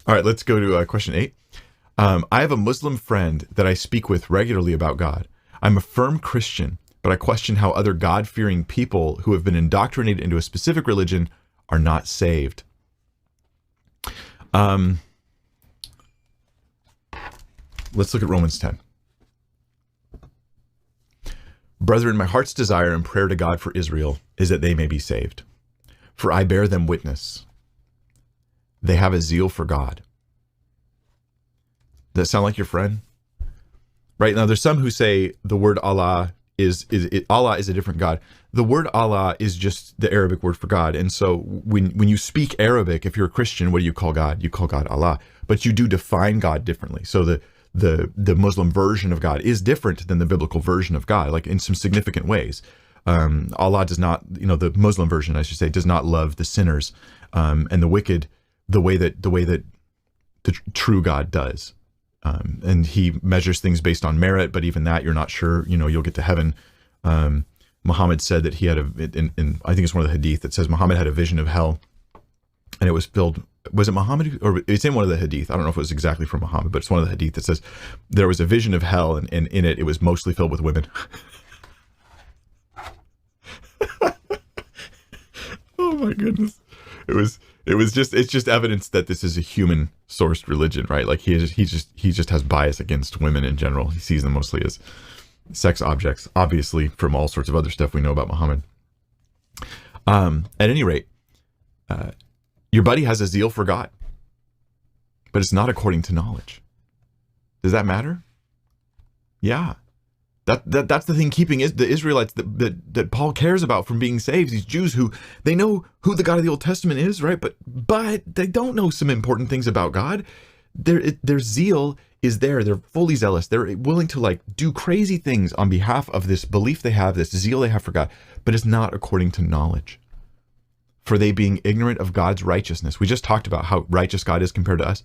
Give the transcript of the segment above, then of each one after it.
All right, let's go to question 8. I have a Muslim friend that I speak with regularly about God. I'm a firm Christian, but I question how other God-fearing people who have been indoctrinated into a specific religion are not saved. Let's look at Romans 10. Brethren, my heart's desire and prayer to God for Israel is that they may be saved. For I bear them witness. They have a zeal for God. Does that sound like your friend? Right now, there's some who say the word Allah Allah is a different God. The word Allah is just the Arabic word for God. And so when you speak Arabic, if you're a Christian, what do you call God? You call God Allah. But you do define God differently. So the Muslim version of God is different than the biblical version of God, like in some significant ways. Allah does not, the Muslim version, I should say, does not love the sinners and the wicked the way that the true God does. And he measures things based on merit, but even that, you're not sure, you'll get to heaven. Muhammad said that he had I think it's one of the hadith that says Muhammad had a vision of hell, and it was filled. Was it Muhammad? Or it's in one of the hadith. I don't know if it was exactly from Muhammad, but it's one of the hadith that says there was a vision of hell, and in it was mostly filled with women. Oh my goodness. It's just evidence that this is a human sourced religion, right? Like he just has bias against women in general. He sees them mostly as sex objects, obviously from all sorts of other stuff we know about Muhammad. At any rate, your buddy has a zeal for God, but it's not according to knowledge. Does that matter? Yeah. That's the thing keeping the Israelites that Paul cares about from being saved. These Jews who they know who the God of the Old Testament is, right? But they don't know some important things about God. Their zeal is there. They're fully zealous. They're willing to do crazy things on behalf of this belief they have, this zeal they have for God. But it's not according to knowledge. For they being ignorant of God's righteousness. We just talked about how righteous God is compared to us.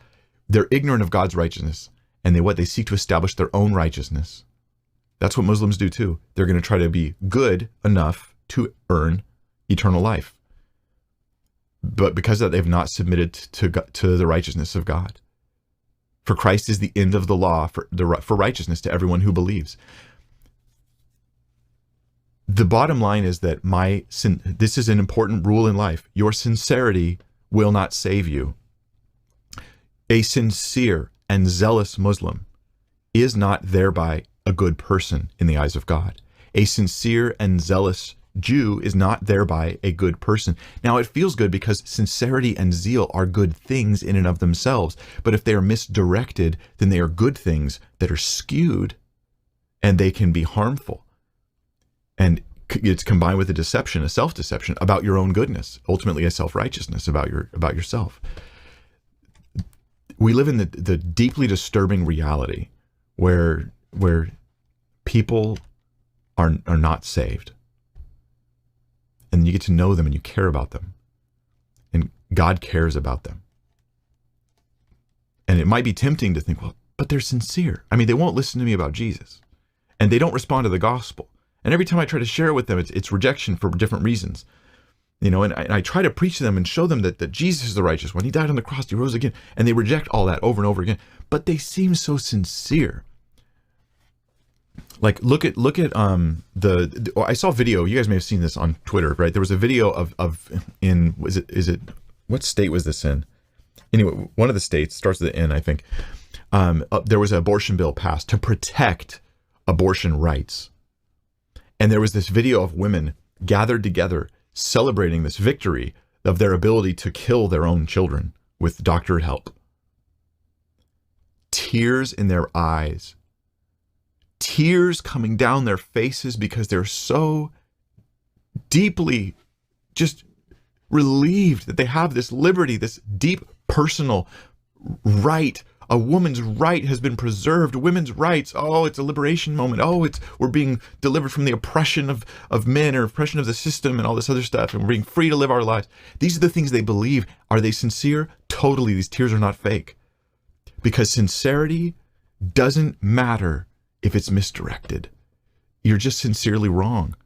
They're ignorant of God's righteousness, and they seek to establish their own righteousness. That's what Muslims do too. They're going to try to be good enough to earn eternal life. But because of that, they've not submitted to the righteousness of God. For Christ is the end of the law for righteousness to everyone who believes. The bottom line is that this is an important rule in life. Your sincerity will not save you. A sincere and zealous Muslim is not thereby a good person in the eyes of God. A sincere and zealous Jew is not thereby a good person. Now, it feels good because sincerity and zeal are good things in and of themselves. But if they are misdirected, then they are good things that are skewed, and they can be harmful. And it's combined with a deception, a self-deception about your own goodness, ultimately a self-righteousness about yourself. We live in the deeply disturbing reality where people are not saved. And you get to know them and you care about them. And God cares about them. And it might be tempting to think, well, but they're sincere. I mean, they won't listen to me about Jesus. And they don't respond to the gospel. And every time I try to share it with them, it's rejection for different reasons. And I try to preach to them and show them that Jesus is the righteous one. He died on the cross, he rose again. And they reject all that over and over again. But they seem so sincere. Like look at I saw a video, you guys may have seen this on Twitter, right? There was a video of what state was this in? Anyway, one of the states starts with the N, I think. There was an abortion bill passed to protect abortion rights. And there was this video of women gathered together celebrating this victory of their ability to kill their own children with doctor help. Tears in their eyes. Tears coming down their faces because they're so deeply just relieved that they have this liberty, this deep personal right. A woman's right has been preserved. Women's rights. Oh, it's a liberation moment. Oh, we're being delivered from the oppression of men or oppression of the system and all this other stuff, and we're being free to live our lives. These are the things they believe. Are they sincere? Totally. These tears are not fake. Because sincerity doesn't matter if it's misdirected. You're just sincerely wrong.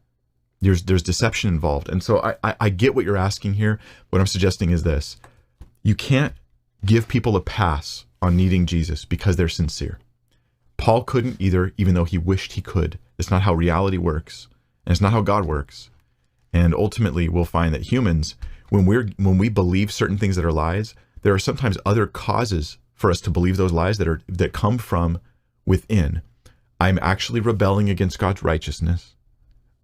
There's deception involved. And so I get what you're asking here. What I'm suggesting is this. You can't give people a pass on needing Jesus because they're sincere. Paul couldn't either, even though he wished he could. It's not how reality works, and it's not how God works. And ultimately, we'll find that humans, when we believe certain things that are lies, there are sometimes other causes for us to believe those lies that come from within. I'm actually rebelling against God's righteousness.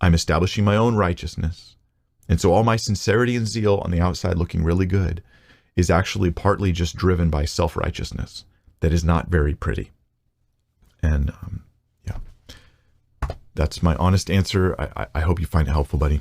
I'm establishing my own righteousness. And so all my sincerity and zeal on the outside looking really good is actually partly just driven by self-righteousness that is not very pretty. And yeah, that's my honest answer. I hope you find it helpful, buddy.